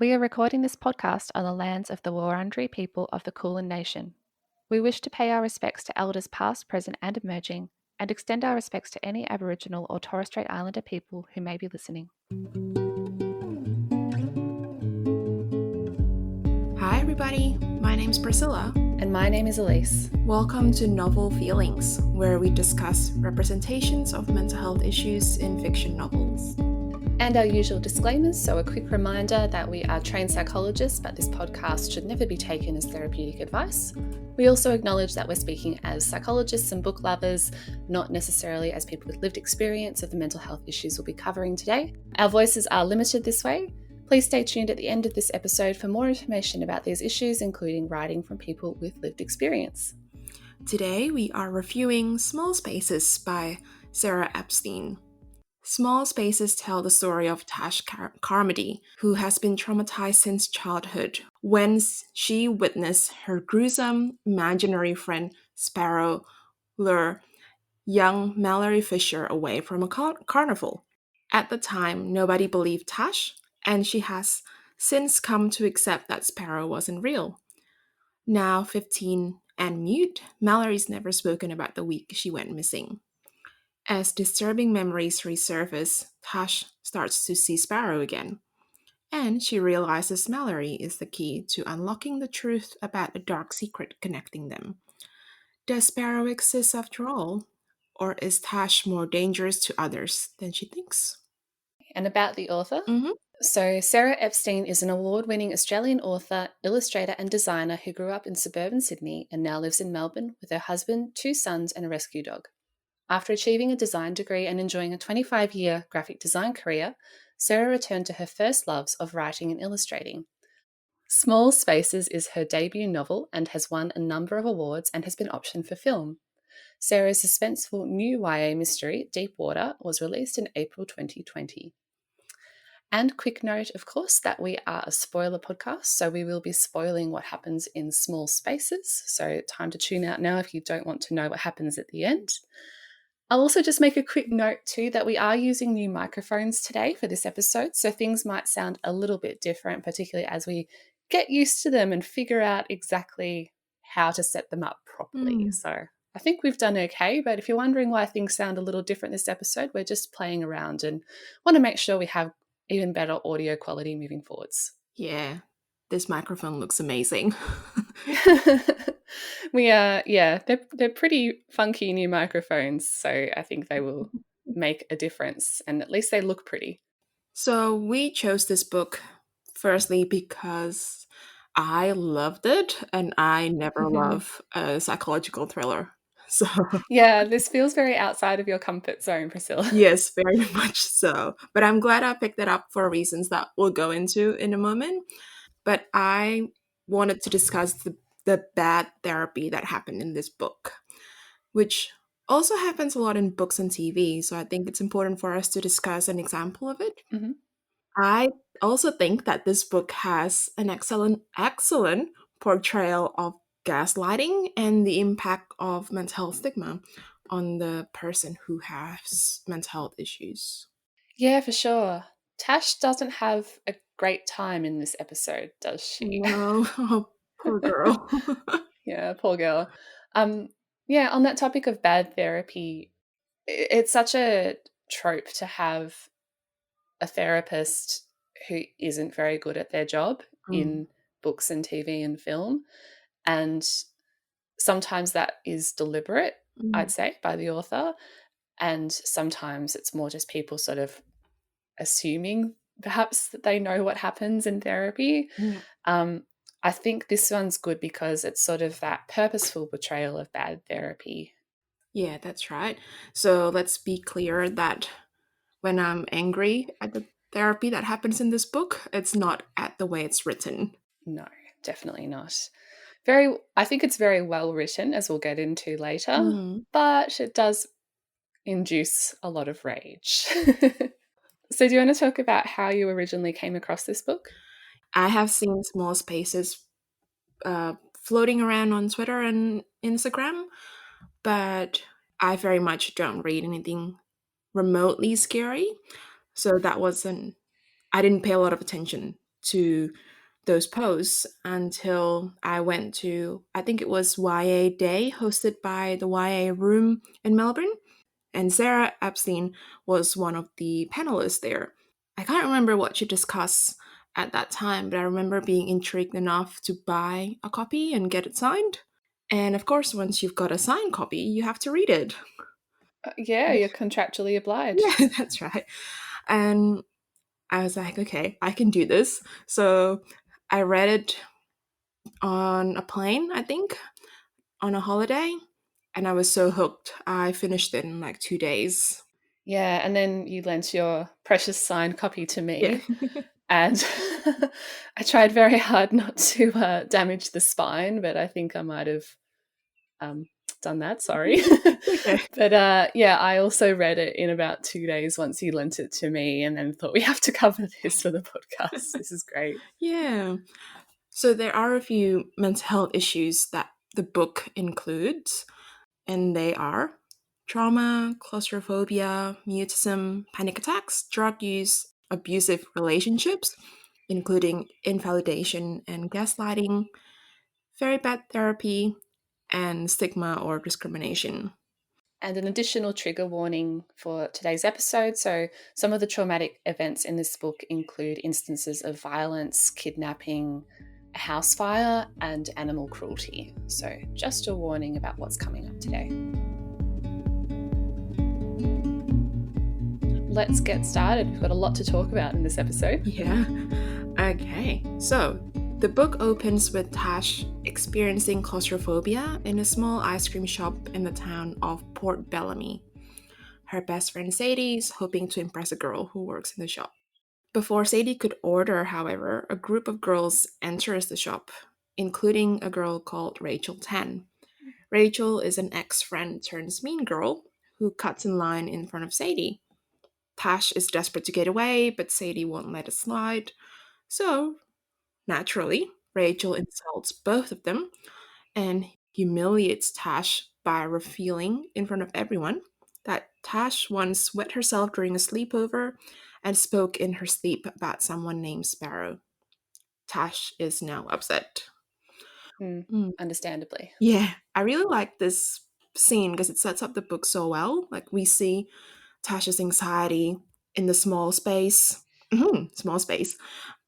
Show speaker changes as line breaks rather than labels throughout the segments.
We are recording this podcast on the lands of the Wurundjeri people of the Kulin Nation. We wish to pay our respects to elders past, present and emerging, and extend our respects to any Aboriginal or Torres Strait Islander people who may be listening.
Hi everybody, my name's Priscilla.
And my name is Elise.
Welcome to Novel Feelings, where we discuss representations of mental health issues in fiction novels.
And our usual disclaimers, so a quick reminder that we are trained psychologists, but this podcast should never be taken as therapeutic advice. We also acknowledge that we're speaking as psychologists and book lovers, not necessarily as people with lived experience of the mental health issues we'll be covering today. Our voices are limited this way. Please stay tuned at the end of this episode for more information about these issues, including writing from people with lived experience.
Today we are reviewing Small Spaces by Sarah Epstein. Small Spaces tell the story of Tash Carmody, who has been traumatized since childhood when she witnessed her gruesome imaginary friend Sparrow lure young Mallory Fisher away from a carnival. At the time, nobody believed Tash, and she has since come to accept that Sparrow wasn't real. Now 15 and mute, Mallory's never spoken about the week she went missing. As disturbing memories resurface, Tash starts to see Sparrow again, and she realizes Mallory is the key to unlocking the truth about a dark secret connecting them. Does Sparrow exist after all, or is Tash more dangerous to others than she thinks?
And about the author?
Mm-hmm.
So, Sarah Epstein is an award-winning Australian author, illustrator and designer who grew up in suburban Sydney and now lives in Melbourne with her husband, 2 sons and a rescue dog. After achieving a design degree and enjoying a 25-year graphic design career, Sarah returned to her first loves of writing and illustrating. Small Spaces is her debut novel and has won a number of awards and has been optioned for film. Sarah's suspenseful new YA mystery, Deep Water, was released in April 2020. And quick note, of course, that we are a spoiler podcast, so we will be spoiling what happens in Small Spaces. So time to tune out now if you don't want to know what happens at the end. I'll also just make a quick note too that we are using new microphones today for this episode, so things might sound a little bit different, particularly as we get used to them and figure out exactly how to set them up properly. So I think we've done okay, but if you're wondering why things sound a little different this episode, we're just playing around and want to make sure we have even better audio quality moving forwards.
Yeah, this microphone looks amazing.
They're pretty funky new microphones, so I think they will make a difference, and at least they look pretty.
So we chose this book firstly because I loved it, and I never love a psychological thriller. So
yeah, this feels very outside of your comfort zone, Priscilla.
Yes, very much so. But I'm glad I picked it up for reasons that we'll go into in a moment. But I wanted to discuss the bad therapy that happened in this book, which also happens a lot in books and TV. So I think it's important for us to discuss an example of it.
Mm-hmm.
I also think that this book has an excellent portrayal of gaslighting and the impact of mental health stigma on the person who has mental health issues.
Yeah, for sure. Tash doesn't have a great time in this episode, does she?
No, oh, poor girl.
Yeah, poor girl. Yeah, on that topic of bad therapy, it's such a trope to have a therapist who isn't very good at their job in books and TV and film. And sometimes that is deliberate, I'd say, by the author. And sometimes it's more just people sort of assuming perhaps that they know what happens in therapy. I think this one's good because it's sort of that purposeful portrayal of bad therapy.
Yeah, that's right. So let's be clear that when I'm angry at the therapy that happens in this book, it's not at the way it's written.
No, definitely not. I think it's very well written, as we'll get into later, but it does induce a lot of rage. So do you want to talk about how you originally came across this book?
I have seen Small Spaces floating around on Twitter and Instagram, but I very much don't read anything remotely scary. So I didn't pay a lot of attention to those posts until I went to, I think it was YA Day, hosted by the YA Room in Melbourne. And Sarah Epstein was one of the panelists there. I can't remember what she discussed at that time, but I remember being intrigued enough to buy a copy and get it signed. And of course, once you've got a signed copy, you have to read it.
Yeah, you're contractually obliged.
Yeah, that's right. And I was like, okay, I can do this. So I read it on a plane, I think, on a holiday. And I was so hooked. I finished it in like 2 days.
Yeah, and then you lent your precious signed copy to
Yeah.
me, and I tried very hard not to damage the spine, but I think I might have um, done that. Sorry,
Okay.
but yeah, I also read it in about 2 days once you lent it to me, and then thought we have to cover this for the podcast. This is great.
Yeah. So there are a few mental health issues that the book includes, and they are trauma, claustrophobia, mutism, panic attacks, drug use, abusive relationships, including invalidation and gaslighting, very bad therapy, and stigma or discrimination.
And an additional trigger warning for today's episode. So, some of the traumatic events in this book include instances of violence, kidnapping, a house fire, and animal cruelty. So, just a warning about what's coming up today. Let's get started. We've got a lot to talk about in this episode.
Yeah. Okay. So, the book opens with Tash experiencing claustrophobia in a small ice cream shop in the town of Port Bellamy. Her best friend Sadie is hoping to impress a girl who works in the shop. Before Sadie could order, however, a group of girls enters the shop, including a girl called Rachel Tan. Rachel is an ex-friend turns mean girl who cuts in line in front of Sadie. Tash is desperate to get away, but Sadie won't let it slide. So, naturally, Rachel insults both of them and humiliates Tash by revealing in front of everyone that Tash once wet herself during a sleepover and spoke in her sleep about someone named Sparrow. Tash is now upset. Mm.
Understandably.
Yeah, I really like this scene because it sets up the book so well. Like we see Tasha's anxiety in the small space. Small space.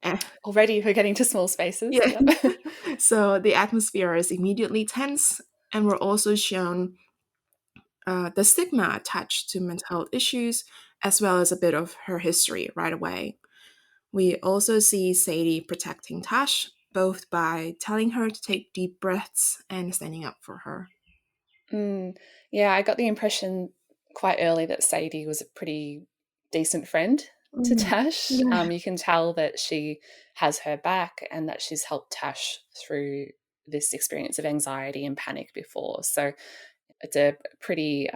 Eh,
Already we're getting to small spaces.
yeah.
Yep.
So the atmosphere is immediately tense, and we're also shown the stigma attached to mental health issues, as well as a bit of her history right away. We also see Sadie protecting Tash, both by telling her to take deep breaths and standing up for her.
Yeah, I got the impression quite early that Sadie was a pretty decent friend to
Mm.
Tash.
Yeah.
You can tell that she has her back and that she's helped Tash through this experience of anxiety and panic before. So it's a pretty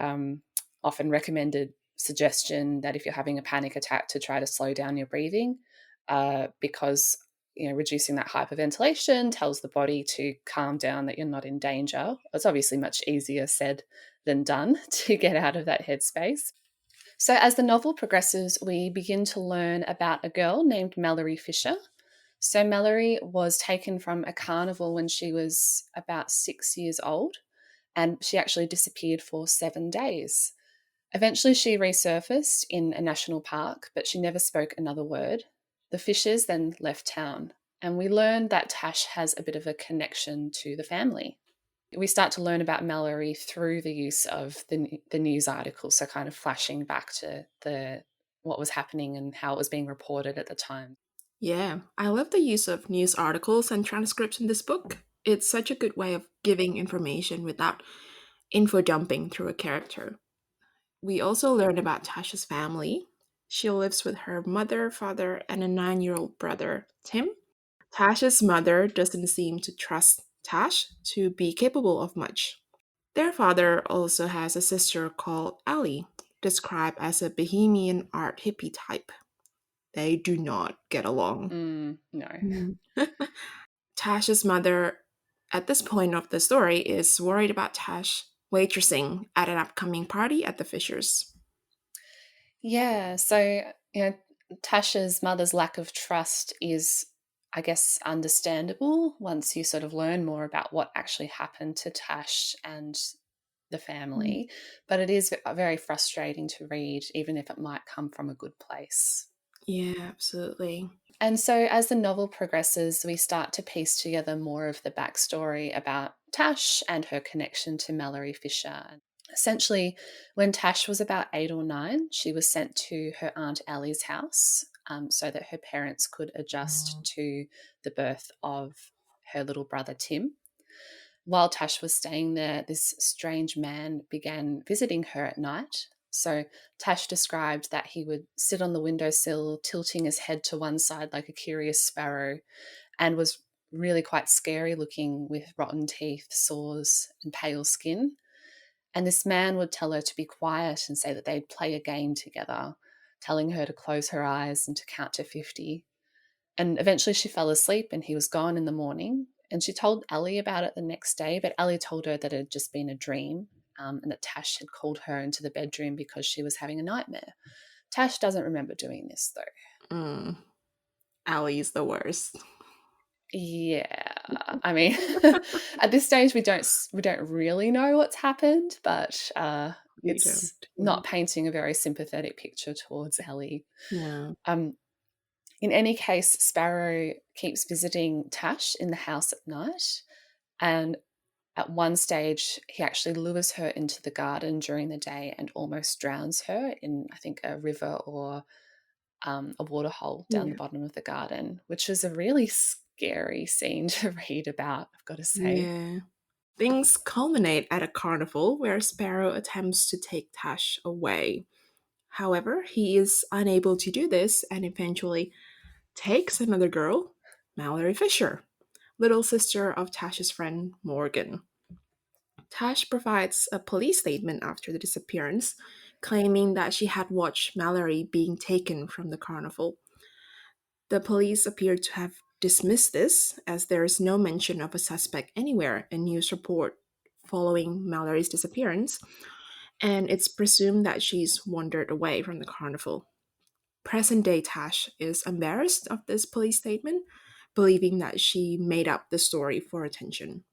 often recommended suggestion that if you're having a panic attack to try to slow down your breathing, because reducing that hyperventilation tells the body to calm down, that you're not in danger. It's obviously much easier said than done to get out of that headspace. So as the novel progresses, we begin to learn about a girl named Mallory Fisher. So Mallory was taken from a carnival when she was about 6 years old, and she actually disappeared for 7 days. Eventually, she resurfaced in a national park, but she never spoke another word. The Fishers then left town, and we learned that Tash has a bit of a connection to the family. We start to learn about Mallory through the use of the news articles, so kind of flashing back to what was happening and how it was being reported at the time.
Yeah, I love the use of news articles and transcripts in this book. It's such a good way of giving information without info dumping through a character. We also learn about Tasha's family. She lives with her mother, father, and a 9-year-old brother, Tim. Tasha's mother doesn't seem to trust Tash to be capable of much. Their father also has a sister called Ellie, described as a bohemian art hippie type. They do not get along.
No.
Mm. Tash's mother, at this point of the story, is worried about Tash waitressing at an upcoming party at the Fishers.
Yeah, so Tasha's mother's lack of trust is I guess, understandable once you sort of learn more about what actually happened to Tash and the
Mm.
family. But it is very frustrating to read, even if it might come from a good place.
Yeah, absolutely.
And so, as the novel progresses, we start to piece together more of the backstory about Tash and her connection to Mallory Fisher. Essentially, when Tash was about 8 or 9, she was sent to her Aunt Allie's house so that her parents could adjust to the birth of her little brother Tim. While Tash was staying there, this strange man began visiting her at night. So Tash described that he would sit on the windowsill, tilting his head to one side like a curious sparrow, and was really quite scary looking with rotten teeth, sores, and pale skin. And this man would tell her to be quiet and say that they'd play a game together, telling her to close her eyes and to count to 50. And eventually she fell asleep and he was gone in the morning. And she told Ellie about it the next day, but Ellie told her that it had just been a dream, and that Tash had called her into the bedroom because she was having a nightmare. Tash doesn't remember doing this though.
Mm. Allie's the worst.
Yeah, I mean, at this stage we don't really know what's happened, but
We don't.
it's not painting a very sympathetic picture towards Ellie.
No.
Um, in any case, Sparrow keeps visiting Tash in the house at night, and at one stage he actually lures her into the garden during the day and almost drowns her in, I think, a river or a waterhole down the
Yeah.
bottom of the garden, which was a really scary scene to read about, I've got to say.
Yeah. Things culminate at a carnival where Sparrow attempts to take Tash away. However, he is unable to do this and eventually takes another girl, Mallory Fisher, little sister of Tash's friend Morgan. Tash provides a police statement after the disappearance, claiming that she had watched Mallory being taken from the carnival. The police appear to have dismissed this, as there is no mention of a suspect anywhere in news report following Mallory's disappearance, and it's presumed that she's wandered away from the carnival. Present day Tash is embarrassed of this police statement, believing that she made up the story for attention.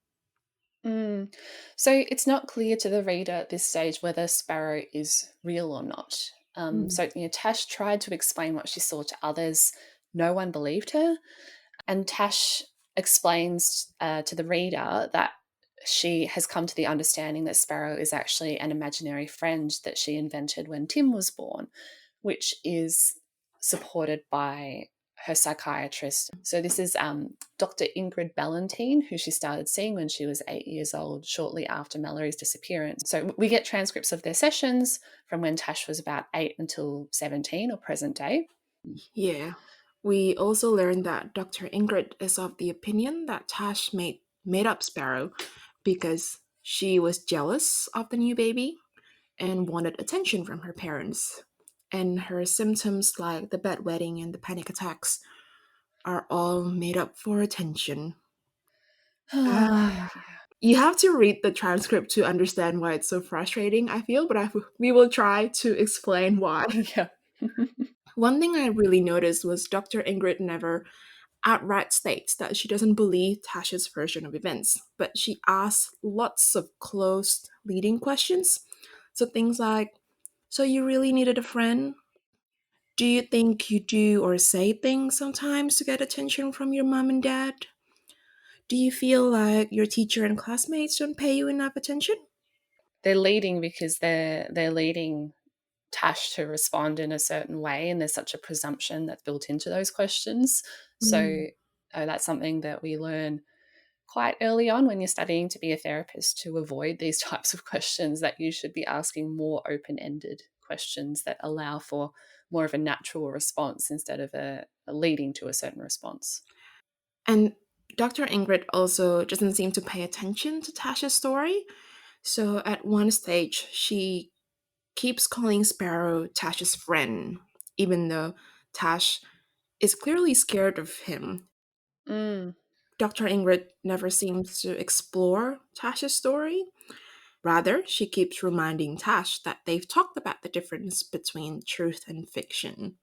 Mm. So it's not clear to the reader at this stage whether Sparrow is real or not.
Mm.
Tash tried to explain what she saw to others. No one believed her. And Tash explains to the reader that she has come to the understanding that Sparrow is actually an imaginary friend that she invented when Tim was born, which is supported by her psychiatrist. So this is Dr. Ingrid Ballantine, who she started seeing when she was 8 years old, shortly after Mallory's disappearance. So we get transcripts of their sessions from when Tash was about 8 until 17 or present day.
Yeah. We also learned that Dr. Ingrid is of the opinion that Tash made up Sparrow because she was jealous of the new baby and wanted attention from her parents. And her symptoms, like the bedwetting and the panic attacks, are all made up for attention. Ah,
Yeah.
you have to read the transcript to understand why it's so frustrating, I feel, but we will try to explain why.
Yeah.
One thing I really noticed was Dr. Ingrid never outright states that she doesn't believe Tasha's version of events, but she asks lots of closed leading questions. So things like, so you really needed a friend? Do you think you do or say things sometimes to get attention from your mom and dad? Do you feel like your teacher and classmates don't pay you enough attention?
They're leading because they're leading Tash to respond in a certain way, and there's such a presumption that's built into those questions. So
Mm.
that's something that we learn quite early on when you're studying to be a therapist, to avoid these types of questions, that you should be asking more open-ended questions that allow for more of a natural response instead of a leading to a certain response.
And Dr. Ingrid also doesn't seem to pay attention to Tasha's story. So at one stage, she keeps calling Sparrow Tash's friend, even though Tash is clearly scared of him.
Mm.
Dr. Ingrid never seems to explore Tash's story. Rather, she keeps reminding Tash that they've talked about the difference between truth and fiction.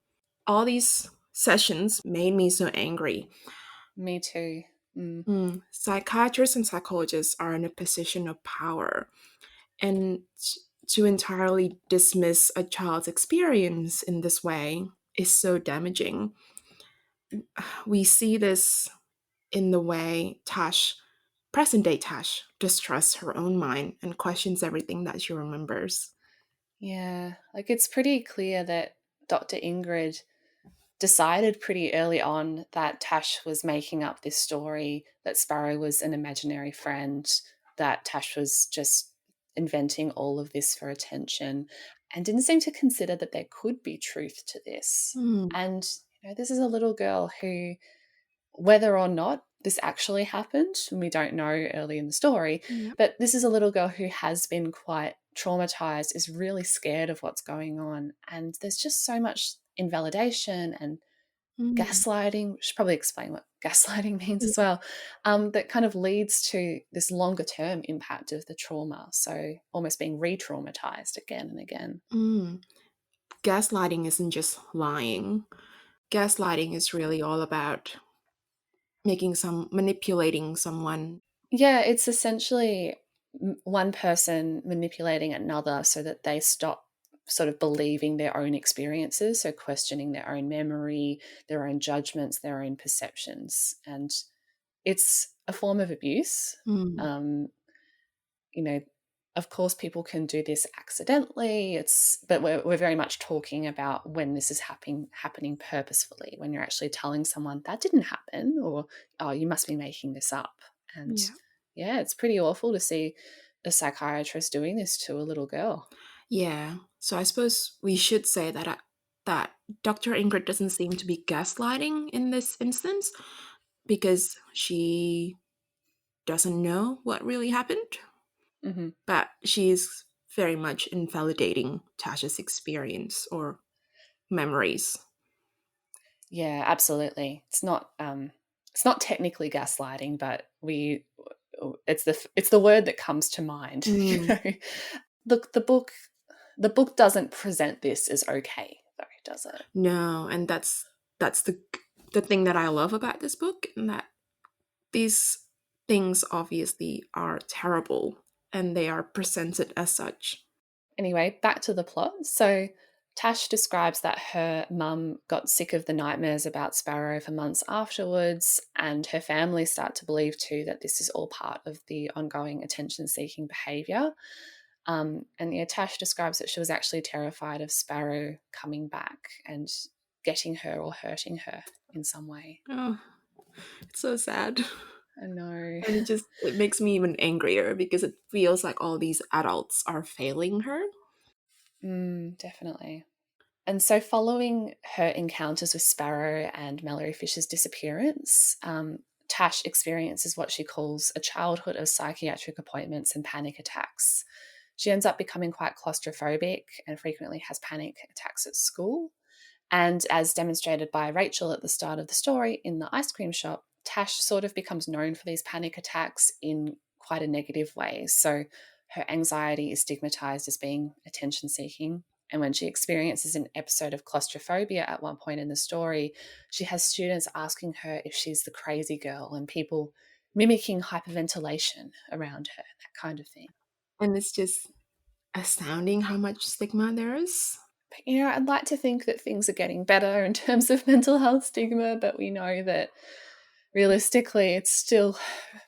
All these sessions made me so angry.
Me too. Mm.
Psychiatrists and psychologists are in a position of power, and to entirely dismiss a child's experience in this way is so damaging. We see this in the way present day Tash, distrusts her own mind and questions everything that she remembers.
Yeah, like it's pretty clear that Dr. Ingrid decided pretty early on that Tash was making up this story, that Sparrow was an imaginary friend, that Tash was just inventing all of this for attention, and didn't seem to consider that there could be truth to this.
Mm,
And this is a little girl who, whether or not this actually happened, and we don't know early in the story,
yep.
but this is a little girl who has been quite traumatized, is really scared of what's going on. And there's just so much invalidation and
Mm,
gaslighting. We should probably explain what gaslighting means
yeah.
as well, that kind of leads to this longer term impact of the trauma. So almost being re traumatized again and again.
Mm. Gaslighting isn't just lying. Gaslighting is really all about manipulating someone.
Yeah, it's essentially one person manipulating another so that they stop sort of believing their own experiences, so questioning their own memory, their own judgments, their own perceptions. And it's a form of abuse.
Mm,
Um, you know, of course, people can do this accidentally. But we're very much talking about when this is happening purposefully, when you're actually telling someone that didn't happen, or oh, you must be making this up. And
yeah.
yeah, it's pretty awful to see a psychiatrist doing this to a little girl.
Yeah. So I suppose we should say that Dr. Ingrid doesn't seem to be gaslighting in this instance because she doesn't know what really happened,
Hmm.
but she's very much invalidating Tasha's experience or memories.
Yeah, absolutely. It's not technically gaslighting, but we it's the word that comes to mind.
Mm,
Look, the book doesn't present this as okay, though, does it?
no, and that's the thing that I love about this book, and that these things obviously are terrible and they are presented as such.
Anyway, back to the plot. So Tash describes that her mum got sick of the nightmares about Sparrow for months afterwards, and her family start to believe too that this is all part of the ongoing attention seeking behaviour. And yeah, Tash describes that she was actually terrified of Sparrow coming back and getting her or hurting her in some way.
Oh, it's so sad.
I know.
And it makes me even angrier because it feels like all these adults are failing her.
Definitely. And so, following her encounters with Sparrow and Mallory Fisher's disappearance, Tash experiences what she calls a childhood of psychiatric appointments and panic attacks. She ends up becoming quite claustrophobic and frequently has panic attacks at school. And as demonstrated by Rachel at the start of the story in the ice cream shop, Tash sort of becomes known for these panic attacks in quite a negative way. So her anxiety is stigmatized as being attention seeking. And when she experiences an episode of claustrophobia at one point in the story, she has students asking her if she's the crazy girl and people mimicking hyperventilation around her, that kind of thing.
And it's just astounding how much stigma there is.
But, I'd like to think that things are getting better in terms of mental health stigma, but we know that realistically it's still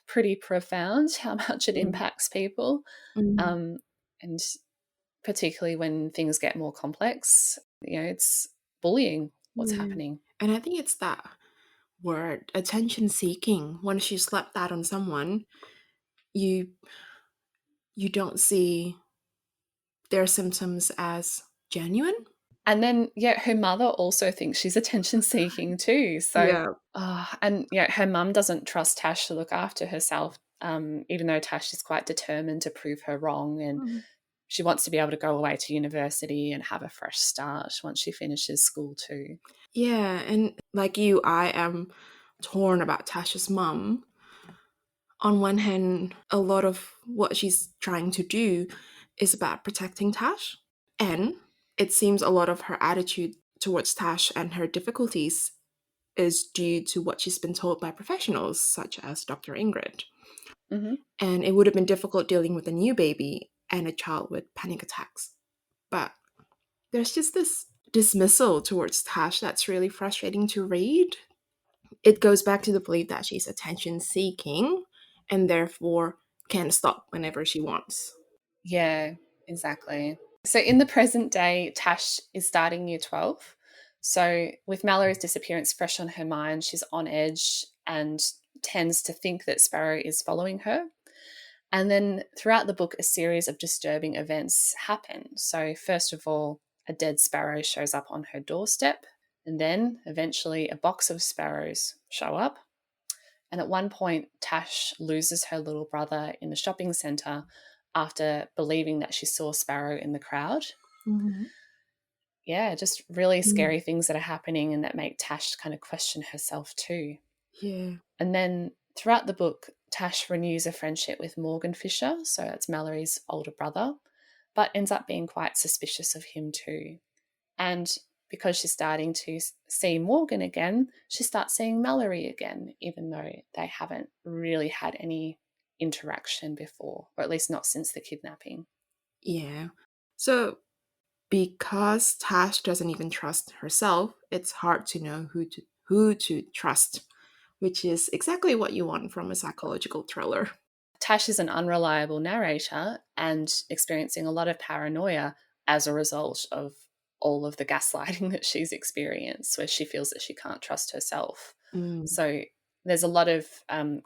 pretty profound how much it
Mm,
impacts people.
mm,
Um, and particularly when things get more complex, it's bullying what's
yeah.
happening.
And I think it's that word, attention seeking. Once you slap that on someone, you you don't see their symptoms as genuine.
And then, yeah, her mother also thinks she's attention seeking too. So,
Yeah.
and yeah, her mum doesn't trust Tash to look after herself, even though Tash is quite determined to prove her wrong. And
Mm.
she wants to be able to go away to university and have a fresh start once she finishes school too.
Yeah, and like you, I am torn about Tasha's mum. On one hand, a lot of what she's trying to do is about protecting Tash, and it seems a lot of her attitude towards Tash and her difficulties is due to what she's been told by professionals, such as Dr. Ingrid.
Mm-hmm.
And it would have been difficult dealing with a new baby and a child with panic attacks. But there's just this dismissal towards Tash that's really frustrating to read. It goes back to the belief that she's attention seeking and therefore can stop whenever she wants.
Yeah, exactly. So in the present day, Tash is starting year 12. So with Mallory's disappearance fresh on her mind, she's on edge and tends to think that Sparrow is following her. And then throughout the book, a series of disturbing events happen. So, first of all, a dead sparrow shows up on her doorstep. And then eventually, a box of sparrows show up. And at one point, Tash loses her little brother in the shopping centre after believing that she saw Sparrow in the crowd.
Mm-hmm.
Yeah, just really scary things that are happening and that make Tash kind of question herself too.
Yeah.
And then throughout the book, Tash renews a friendship with Morgan Fisher, so it's Mallory's older brother, but ends up being quite suspicious of him too. And because she's starting to see Morgan again, she starts seeing Mallory again, even though they haven't really had any interaction before, or at least not since the kidnapping.
Yeah. So because Tash doesn't even trust herself, it's hard to know who to trust, which is exactly what you want from a psychological thriller.
Tash is an unreliable narrator and experiencing a lot of paranoia as a result of all of the gaslighting that she's experienced, where she feels that she can't trust herself.
Mm.
So there's a lot of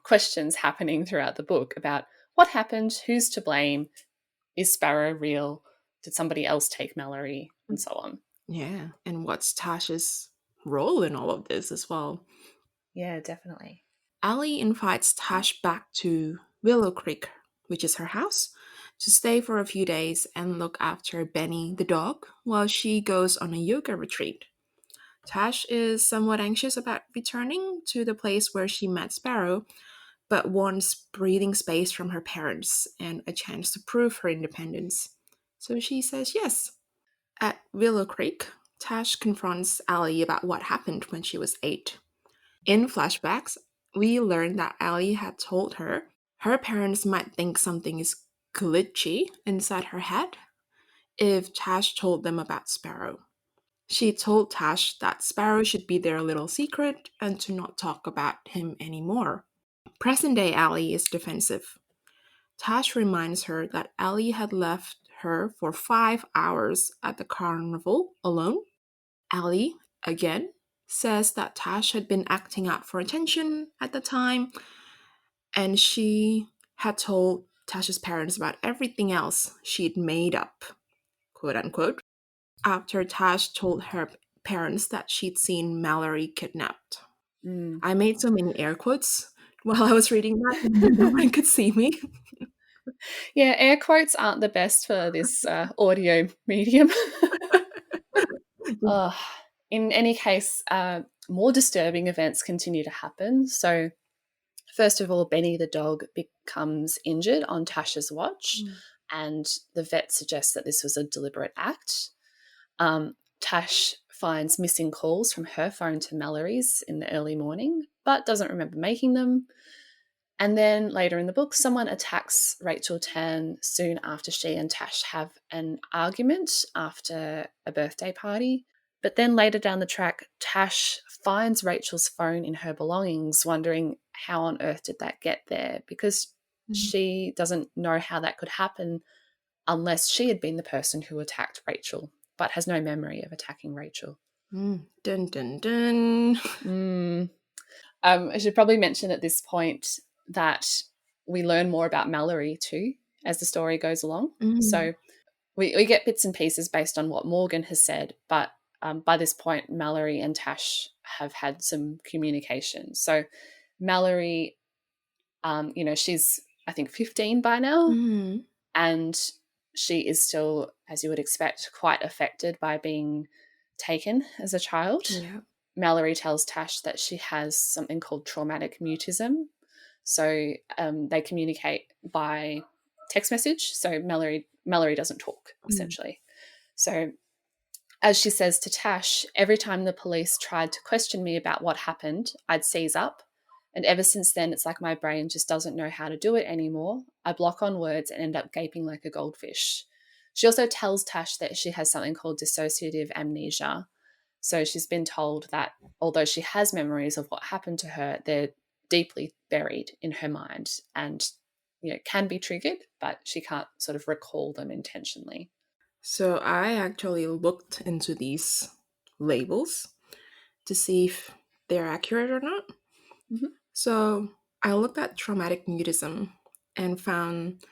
questions happening throughout the book about what happened, who's to blame, is Sparrow real, did somebody else take Mallory, and so on.
Yeah, and what's Tash's role in all of this as well?
Yeah, definitely.
Allie invites Tash back to Willow Creek, which is her house, to stay for a few days and look after Benny the dog while she goes on a yoga retreat. Tash is somewhat anxious about returning to the place where she met Sparrow, but wants breathing space from her parents and a chance to prove her independence. So she says yes. At Willow Creek, Tash confronts Allie about what happened when she was 8. In flashbacks, we learn that Allie had told her her parents might think something is glitchy inside her head if Tash told them about Sparrow. She told Tash that Sparrow should be their little secret and to not talk about him anymore. Present day Allie is defensive. Tash reminds her that Allie had left her for 5 hours at the carnival alone. Allie, again, says that Tash had been acting out for attention at the time, and she had told Tash's parents about everything else she'd made up, quote unquote, after Tash told her parents that she'd seen Mallory kidnapped.
Mm.
I made so many air quotes while I was reading that, and no one could see me.
Yeah, air quotes aren't the best for this audio medium. Oh, in any case, more disturbing events continue to happen. So, first of all, Benny the dog becomes injured on Tasha's watch, and the vet suggests that this was a deliberate act. Tash finds missing calls from her phone to Mallory's in the early morning, but doesn't remember making them. And then later in the book, someone attacks Rachel Tan soon after she and Tash have an argument after a birthday party. But then later down the track, Tash finds Rachel's phone in her belongings, wondering how on earth did that get there, because she doesn't know how that could happen unless she had been the person who attacked Rachel, but has no memory of attacking Rachel.
Dun dun dun.
I should probably mention at this point that we learn more about Mallory too as the story goes along. So we get bits and pieces based on what Morgan has said, but by this point, Mallory and Tash have had some communication. So Mallory, she's, I think, 15 by now, and she is still, as you would expect, quite affected by being taken as a child.
Yeah.
Mallory tells Tash that she has something called traumatic mutism. So they communicate by text message. So Mallory doesn't talk, essentially. So As she says to Tash, every time the police tried to question me about what happened, I'd seize up. And ever since then, it's like my brain just doesn't know how to do it anymore. I block on words and end up gaping like a goldfish. She also tells Tash that she has something called dissociative amnesia. So she's been told that although she has memories of what happened to her, they're deeply buried in her mind and can be triggered, but she can't sort of recall them intentionally.
So I actually looked into these labels to see if they're accurate or not.
Mm-hmm.
So I looked at traumatic mutism and found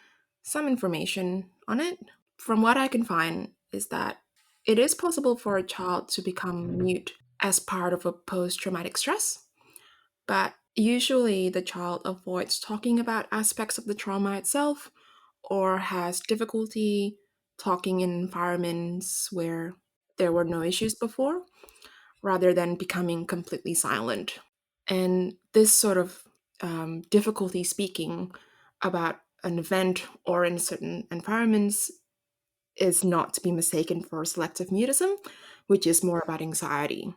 some information on it. From what I can find, is that it is possible for a child to become mute as part of a post traumatic stress, but usually the child avoids talking about aspects of the trauma itself or has difficulty talking in environments where there were no issues before, rather than becoming completely silent. And this sort of difficulty speaking about an event or in certain environments is not to be mistaken for selective mutism, which is more about anxiety.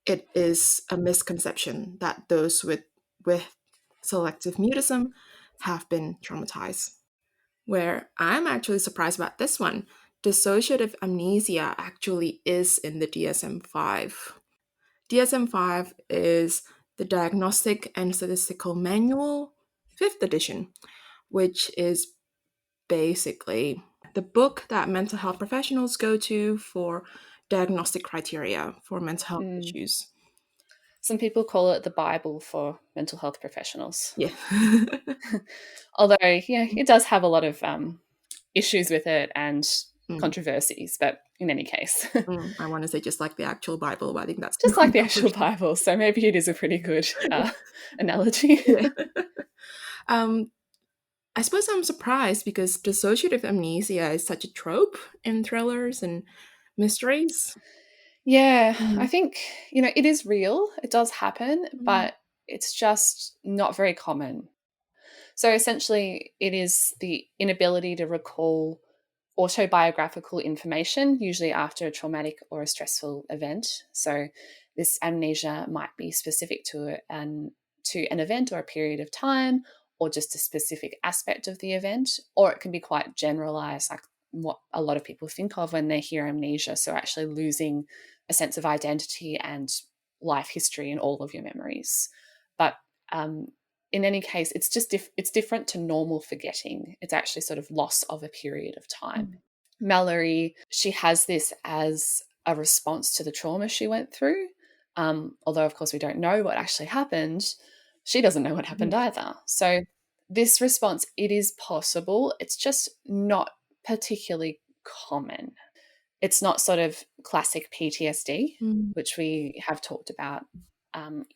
It is a misconception that those with selective mutism have been traumatized. Where I'm actually surprised about this one, dissociative amnesia actually is in the DSM 5. DSM 5 is the Diagnostic and Statistical Manual, 5th edition, which is basically the book that mental health professionals go to for diagnostic criteria for mental health
Mm.
issues.
Some people call it the Bible for mental health professionals.
Yeah.
Although, it does have a lot of issues with it and
Mm,
controversies, but in any case,
I want to say just like the actual Bible, but I think that's
just
more
like the actual
controversial.
Bible. So maybe it is a pretty good analogy.
Yeah. um, I suppose I'm surprised because dissociative amnesia is such a trope in thrillers and mysteries.
Yeah, I
Mm,
think, it is real. It does happen,
mm,
but it's just not very common. So essentially, it is the inability to recall autobiographical information, usually after a traumatic or a stressful event. So this amnesia might be specific to an event or a period of time, or just a specific aspect of the event, or it can be quite generalized, like what a lot of people think of when they hear amnesia. So actually losing a sense of identity and life history in all of your memories. But um, in any case, it's just it's different to normal forgetting. It's actually sort of loss of a period of time.
mm,
Mallory, she has this as a response to the trauma she went through. Although, of course, we don't know what actually happened. She doesn't know what happened
mm,
either. So this response, it is possible. It's just not particularly common. It's not sort of classic PTSD,
mm.
which we have talked about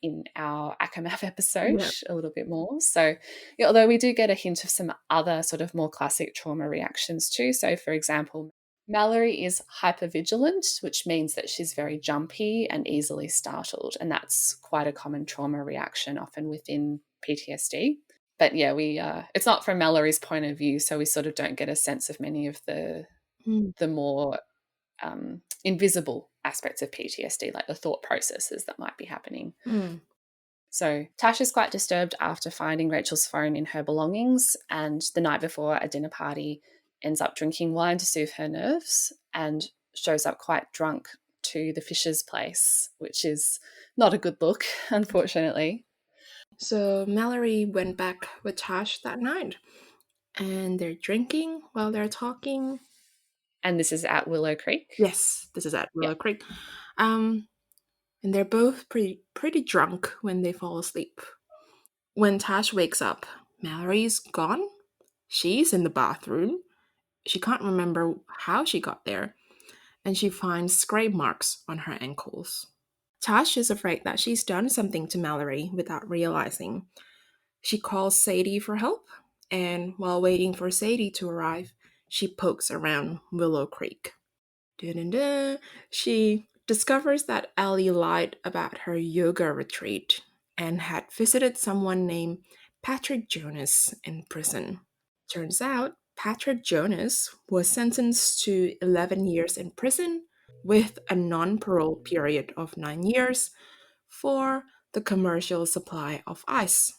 in our ACOMAF episode
Yeah.
a little bit more. So, although we do get a hint of some other sort of more classic trauma reactions too. So, for example, Mallory is hypervigilant, which means that she's very jumpy and easily startled. And that's quite a common trauma reaction, often within PTSD. But yeah, it's not from Mallory's point of view, so we sort of don't get a sense of many of
Mm,
the more invisible aspects of PTSD, like the thought processes that might be happening.
mm.
So Tash is quite disturbed after finding Rachel's phone in her belongings, and the night before a dinner party ends up drinking wine to soothe her nerves and shows up quite drunk to the Fisher's place, which is not a good look, unfortunately.
So Mallory went back with Tash that night, and they're drinking while they're talking.
And this is at Willow Creek.
Yes, this is at
Yeah.
Willow Creek. Um, and they're both pretty drunk when they fall asleep. When Tash wakes up, Mallory's gone. She's in the bathroom. She can't remember how she got there, and she finds scrape marks on her ankles. Tash is afraid that she's done something to Mallory without realizing. She calls Sadie for help, and while waiting for Sadie to arrive, she pokes around Willow Creek. Dun-dun-dun. She discovers that Ellie lied about her yoga retreat and had visited someone named Patrick Jonas in prison. Turns out, Patrick Jonas was sentenced to 11 years in prison with a non-parole period of 9 years for the commercial supply of ice.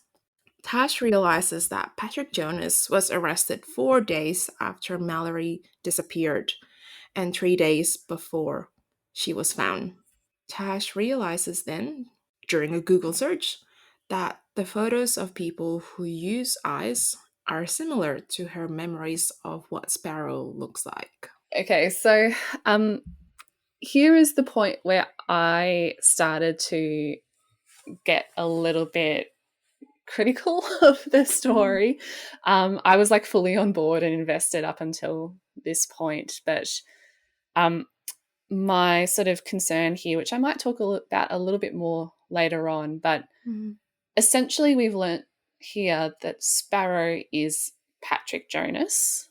Tash realizes that Patrick Jonas was arrested 4 days after Mallory disappeared and 3 days before she was found. Tash realizes then, during a Google search, that the photos of people who use ice are similar to her memories of what Sparrow looks like.
Okay, so here is the point where I started to get a little bit critical of the story. I was like fully on board and invested up until this point, but my sort of concern here, which I might talk about a little bit more later on, but essentially we've learnt here that Sparrow is Patrick Jonas,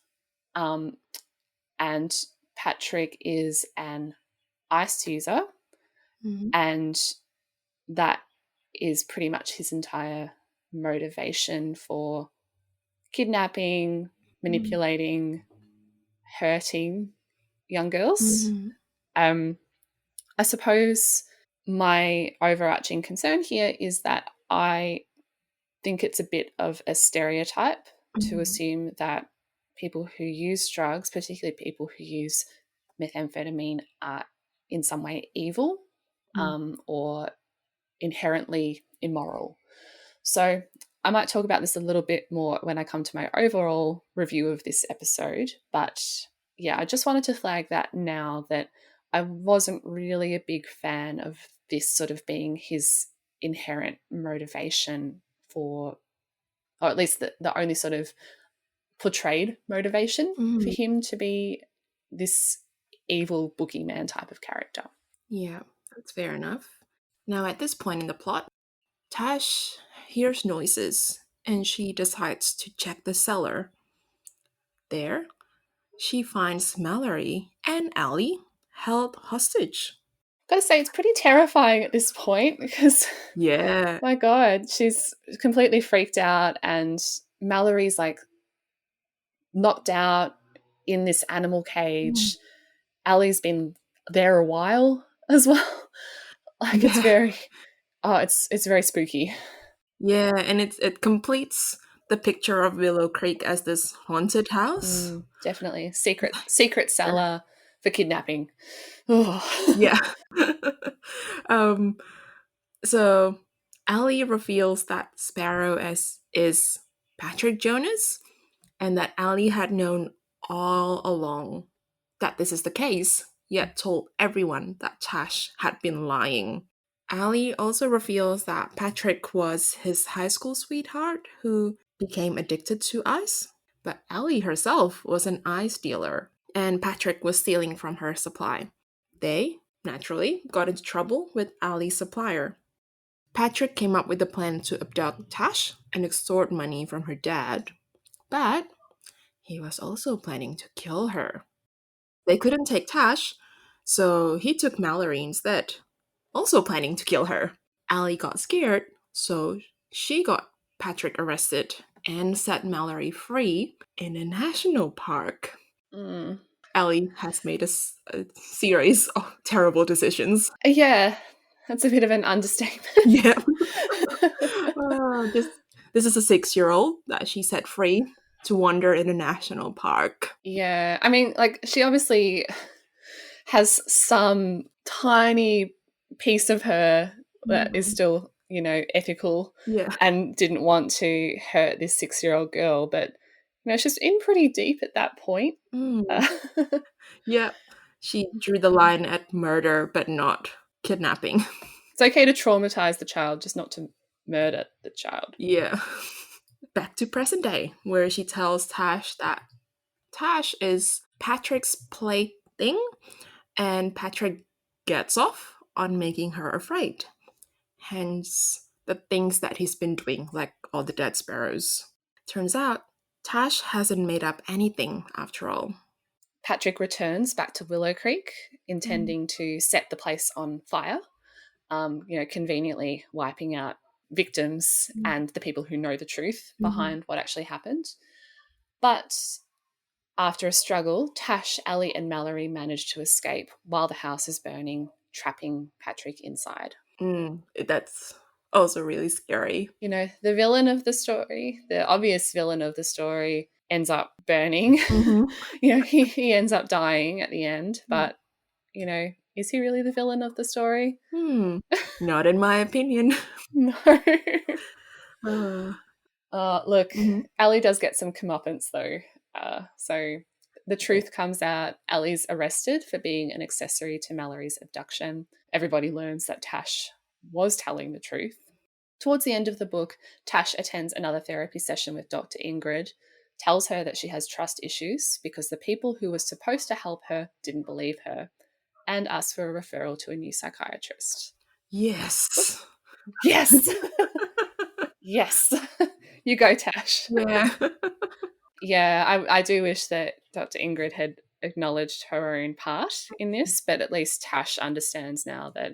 and Patrick is an ice user, and that is pretty much his entire motivation for kidnapping, manipulating, hurting young girls. I suppose my overarching concern here is that I think it's a bit of a stereotype to assume that people who use drugs, particularly people who use methamphetamine, are in some way evil or inherently immoral. So I might talk about this a little bit more when I come to my overall review of this episode. But yeah, I just wanted to flag that now, that I wasn't really a big fan of this sort of being his inherent motivation for, or at least the only sort of portrayed motivation for him to be this evil boogeyman type of character.
Yeah, that's fair enough. Now, at this point in the plot, Tash hears noises and she decides to check the cellar. There, she finds Mallory and Allie held hostage.
Gotta say, it's pretty terrifying at this point because,
Yeah.
my God, she's completely freaked out and Mallory's like knocked out in this animal cage. Allie's been there a while as well. Like it's very, it's very spooky.
Yeah, and it completes the picture of Willow Creek as this haunted house.
Definitely. Secret cellar for kidnapping.
Yeah. So Allie reveals that Sparrow is Patrick Jonas, and that Allie had known all along that this is the case, yet told everyone that Tash had been lying. Allie also reveals that Patrick was his high school sweetheart who became addicted to ice, but Allie herself was an ice dealer, and Patrick was stealing from her supply. They, naturally, got into trouble with Allie's supplier. Patrick came up with a plan to abduct Tash and extort money from her dad, but he was also planning to kill her. They couldn't take Tash, so he took Mallory instead, also planning to kill her. Allie got scared, so she got Patrick arrested and set Mallory free in a national park. Allie has made a series of terrible decisions.
Yeah, that's a bit of an understatement.
Yeah. This is a 6-year-old that she set free to wander in a national park.
Yeah, I mean, like, she obviously has some tiny piece of her that is still, ethical, and didn't want to hurt this 6-year-old girl, but she's in pretty deep at that point.
Yeah, she drew the line at murder, but not kidnapping.
It's okay to traumatize the child, just not to murder the child.
Yeah. Back to present day, where she tells Tash that Tash is Patrick's plaything, and Patrick gets off on making her afraid. Hence, the things that he's been doing, like all the dead sparrows. Turns out, Tash hasn't made up anything after all.
Patrick returns back to Willow Creek, intending to set the place on fire, conveniently wiping out victims and the people who know the truth behind what actually happened. But After a struggle, Tash, Ellie, and Mallory manage to escape while the house is burning, trapping Patrick inside.
That's also really scary.
You know, the villain of the story, the obvious villain of the story, ends up burning.
Mm-hmm.
You know, he ends up dying at the end, but, you know, is he really the villain of the story?
Not in my opinion.
No.
uh,
Look,
mm-hmm.
Ellie does get some comeuppance, though. So the truth comes out. Ellie's arrested for being an accessory to Mallory's abduction. Everybody learns that Tash was telling the truth. Towards the end of the book, Tash attends another therapy session with Dr. Ingrid, tells her that she has trust issues because the people who were supposed to help her didn't believe her, and asks for a referral to a new psychiatrist.
Yes.
Yes! Yes! You go, Tash.
Yeah.
Yeah, I do wish that Dr. Ingrid had acknowledged her own part in this, but at least Tash understands now that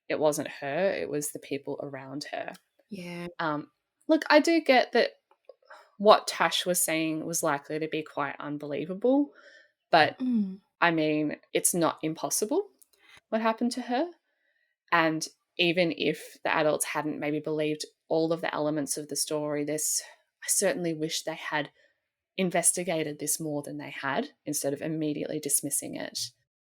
it wasn't her, it was the people around her.
Yeah.
Look, I do get that what Tash was saying was likely to be quite unbelievable, but I mean, it's not impossible what happened to her. And even if the adults hadn't maybe believed all of the elements of the story, I certainly wish they had investigated this more than they had instead of immediately dismissing it.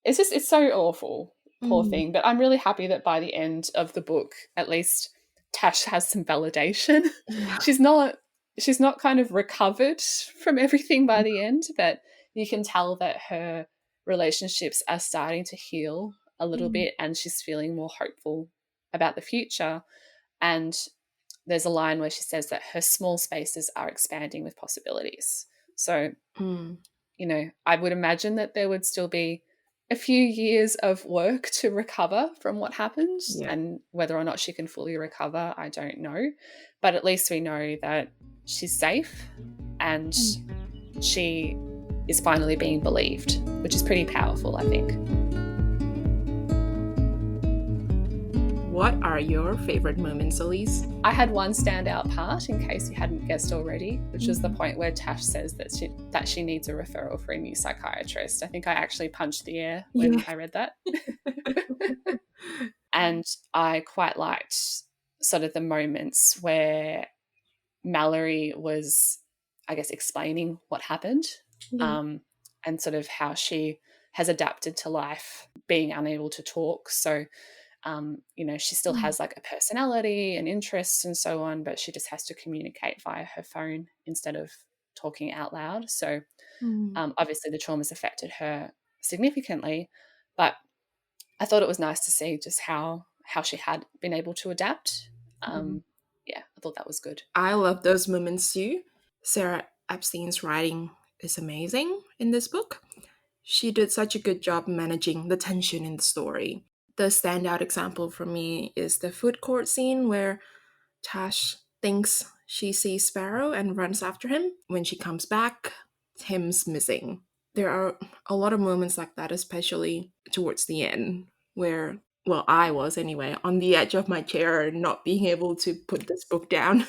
It's so awful, poor thing. But I'm really happy that by the end of the book, at least Tash has some validation.
Yeah.
she's not kind of recovered from everything by the end, but you can tell that her relationships are starting to heal a little bit, and she's feeling more hopeful about the future. And there's a line where she says that her small spaces are expanding with possibilities. So, you know, I would imagine that there would still be a few years of work to recover from what happened.
Yeah.
And whether or not she can fully recover, I don't know. But at least we know that she's safe and she is finally being believed, which is pretty powerful, I think.
What are your favorite moments, Elise?
I had one standout part, in case you hadn't guessed already, which was the point where Tash says that she needs a referral for a new psychiatrist. I think I actually punched the air when I read that. And I quite liked sort of the moments where Mallory was, I guess, explaining what happened, and sort of how she has adapted to life being unable to talk. So you know, she still has like a personality and interests and so on, but she just has to communicate via her phone instead of talking out loud. So obviously the trauma's affected her significantly, but I thought it was nice to see just how she had been able to adapt. Yeah, I thought that was good.
I love those moments too. Sarah Epstein's writing is amazing in this book. She did such a good job managing the tension in the story. The standout example for me is the food court scene where Tash thinks she sees Sparrow and runs after him. When she comes back, Tim's missing. There are a lot of moments like that, especially towards the end, where, well, I was anyway, on the edge of my chair, not being able to put this book down.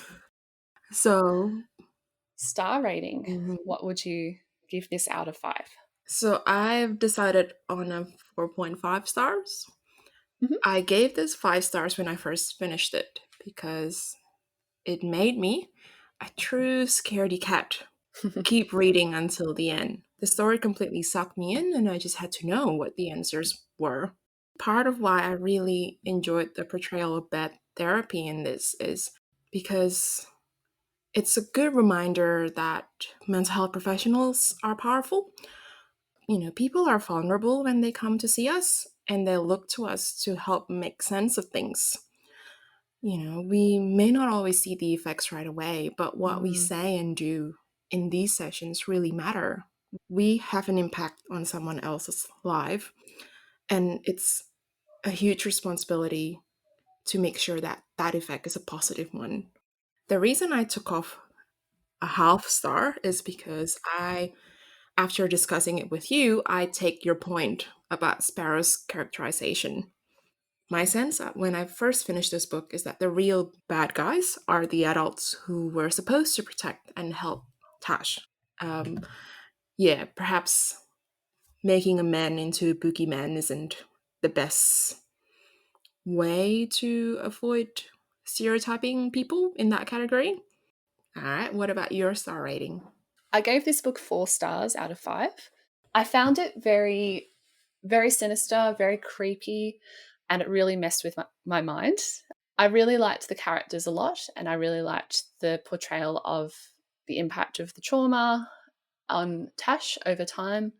So,
Star rating. What would you give this out of 5?
So I've decided on a 4.5 stars. I gave this 5 stars when I first finished it because it made me a true scaredy cat. Keep reading until the end. The story completely sucked me in, and I just had to know what the answers were. Part of why I really enjoyed the portrayal of bad therapy in this is because it's a good reminder that mental health professionals are powerful. You know, people are vulnerable when they come to see us, and they look to us to help make sense of things. You know, we may not always see the effects right away, but what we say and do in these sessions really matter. We have an impact on someone else's life, and it's a huge responsibility to make sure that that effect is a positive one. The reason I took off a half star is because after discussing it with you, I take your point about Sparrow's characterization. My sense when I first finished this book is that the real bad guys are the adults who were supposed to protect and help Tash. yeah, perhaps making a man into a boogeyman isn't the best way to avoid stereotyping people in that category. All right, what about your star rating?
I gave this book 4 stars out of 5. I found it very, very sinister, very creepy, and it really messed with my mind. I really liked the characters a lot, and I really liked the portrayal of the impact of the trauma on Tash over time.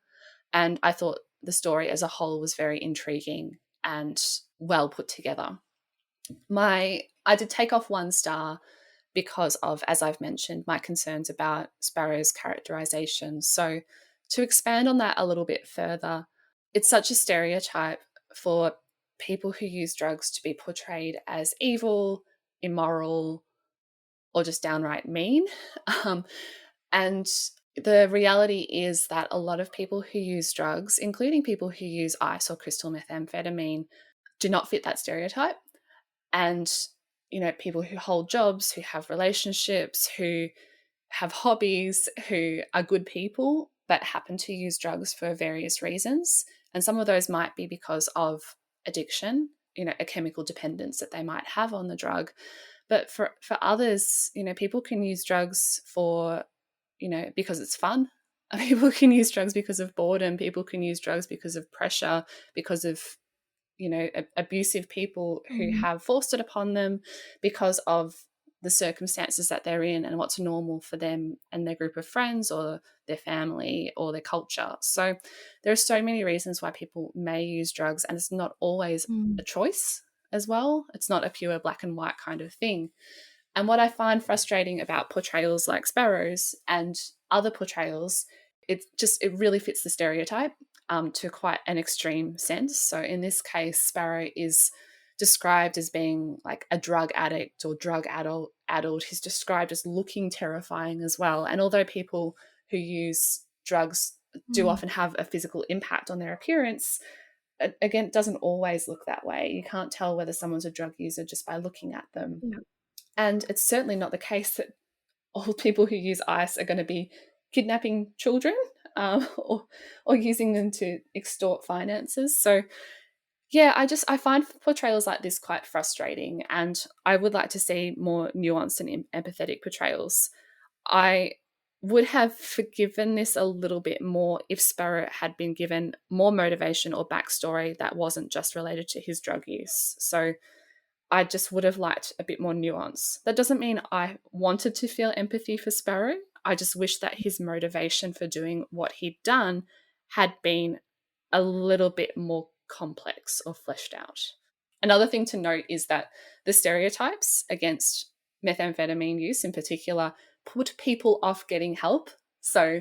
And I thought the story as a whole was very intriguing and well put together. I did take off 1 star because of, as I've mentioned, my concerns about Sparrow's characterization. So, to expand on that a little bit further, it's such a stereotype for people who use drugs to be portrayed as evil, immoral, or just downright mean. Um, and the reality is that a lot of people who use drugs, including people who use ice or crystal methamphetamine, do not fit that stereotype. And, people who hold jobs, who have relationships, who have hobbies, who are good people, but happen to use drugs for various reasons. And some of those might be because of addiction, a chemical dependence that they might have on the drug. But for others, people can use drugs for, because it's fun. People can use drugs because of boredom. People can use drugs because of pressure, because of abusive people who
Mm.
have forced it upon them because of the circumstances that they're in and what's normal for them and their group of friends or their family or their culture. So there are so many reasons why people may use drugs, and it's not always
Mm.
a choice as well. It's not a pure black and white kind of thing. And what I find frustrating about portrayals like Sparrow's and other portrayals, it really fits the stereotype to quite an extreme sense. So in this case, Sparrow is described as being like a drug addict or drug adult. He's described as looking terrifying as well. And although people who use drugs do
Mm.
often have a physical impact on their appearance, again, it doesn't always look that way. You can't tell whether someone's a drug user just by looking at them.
Yeah.
And it's certainly not the case that all people who use ice are going to be kidnapping children or using them to extort finances. So, yeah, I find portrayals like this quite frustrating, and I would like to see more nuanced and empathetic portrayals. I would have forgiven this a little bit more if Sparrow had been given more motivation or backstory that wasn't just related to his drug use. So I just would have liked a bit more nuance. That doesn't mean I wanted to feel empathy for Sparrow. I just wish that his motivation for doing what he'd done had been a little bit more complex or fleshed out. Another thing to note is that the stereotypes against methamphetamine use in particular put people off getting help. So,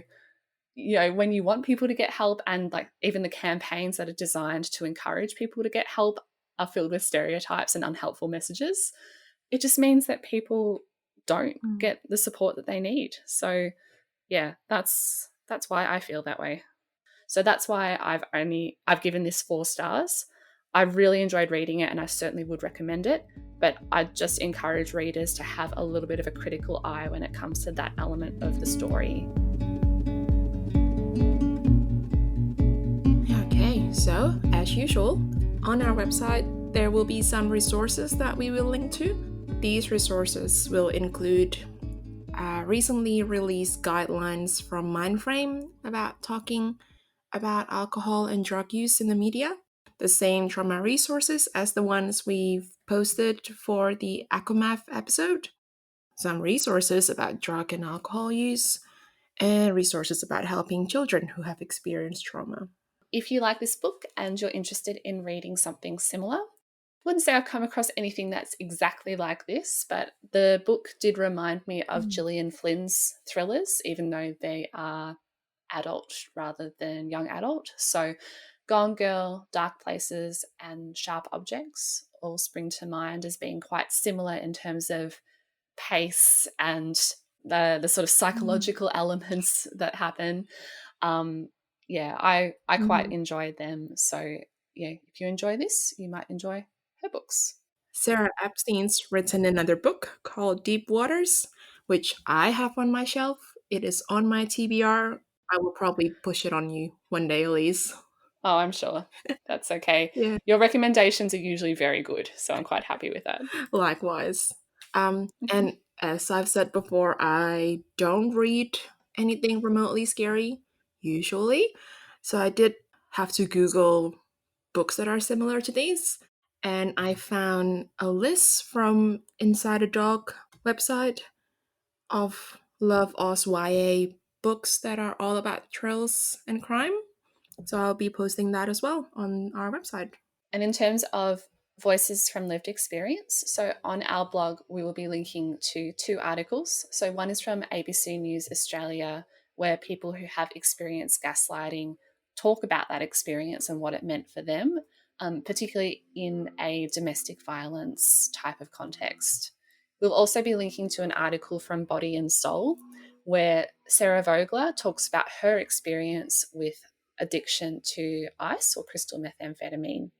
when you want people to get help, and like even the campaigns that are designed to encourage people to get help are filled with stereotypes and unhelpful messages, it just means that people don't
Mm.
get the support that they need. So yeah, that's why I feel that way. So that's why I've given this 4 stars. I really enjoyed reading it and I certainly would recommend it, but I just encourage readers to have a little bit of a critical eye when it comes to that element of the story.
Okay, so as usual, on our website, there will be some resources that we will link to. These resources will include recently released guidelines from Mindframe about talking about alcohol and drug use in the media, the same trauma resources as the ones we've posted for the Acomath episode, some resources about drug and alcohol use, and resources about helping children who have experienced trauma.
If you like this book and you're interested in reading something similar, I wouldn't say I've come across anything that's exactly like this, but the book did remind me of
Mm.
Gillian Flynn's thrillers, even though they are adult rather than young adult. So Gone Girl, Dark Places, and Sharp Objects all spring to mind as being quite similar in terms of pace and the sort of
Mm.
psychological elements that happen. Um, yeah, I quite
Mm.
enjoy them. So yeah, if you enjoy this, you might enjoy her books.
Sarah Epstein's written another book called Deep Waters, which I have on my shelf. It is on my TBR. I will probably push it on you one day, Elise.
Oh, I'm sure. That's okay.
Yeah.
Your recommendations are usually very good, so I'm quite happy with that.
Likewise.
Mhm.
And as I've said before, I don't read anything remotely scary, usually. So I did have to Google books that are similar to these. And I found a list from Inside a Dog website of Love Us YA books that are all about thrills and crime. So I'll be posting that as well on our website.
And in terms of voices from lived experience, so on our blog, we will be linking to 2 articles. So one is from ABC News Australia, where people who have experienced gaslighting talk about that experience and what it meant for them, particularly in a domestic violence type of context. We'll also be linking to an article from Body and Soul, where Sarah Vogler talks about her experience with addiction to ice or crystal methamphetamine.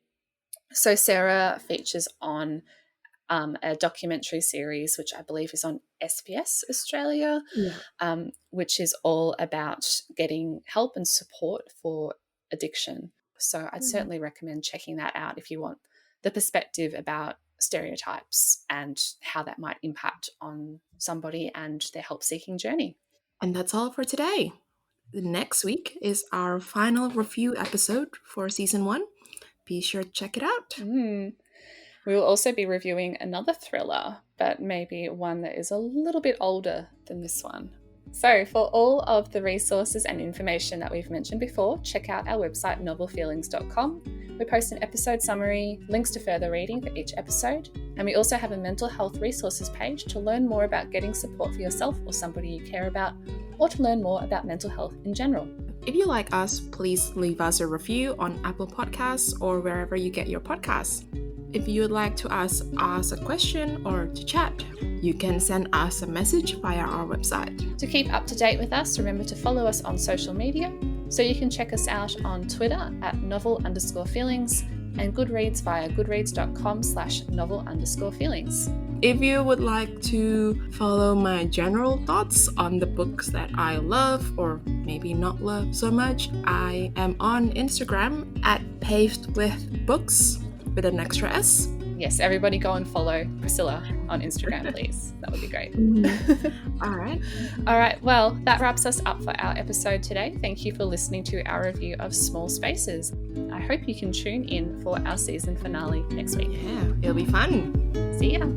So Sarah features on a documentary series, which I believe is on SBS Australia,
Yeah.
which is all about getting help and support for addiction. So I'd certainly recommend checking that out if you want the perspective about stereotypes and how that might impact on somebody and their help-seeking journey.
And that's all for today. Next week is our final review episode for season 1. Be sure to check it out.
We will also be reviewing another thriller, but maybe one that is a little bit older than this one. So, for all of the resources and information that we've mentioned before, check out our website, novelfeelings.com. We post an episode summary, links to further reading for each episode, and we also have a mental health resources page to learn more about getting support for yourself or somebody you care about, or to learn more about mental health in general.
If you like us, please leave us a review on Apple Podcasts or wherever you get your podcasts. If you would like to ask us a question or to chat, you can send us a message via our website.
To keep up to date with us, remember to follow us on social media. So you can check us out on Twitter at novel_feelings and Goodreads via goodreads.com/novel_feelings.
If you would like to follow my general thoughts on the books that I love or maybe not love so much, I am on Instagram at pavedwithbooks with an extra S.
Yes, everybody go and follow Priscilla on Instagram, please. That would be great.
All right.
All right, well, that wraps us up for our episode today. Thank you for listening to our review of Small Spaces. I hope you can tune in for our season finale next week.
Yeah, it'll be fun.
See ya.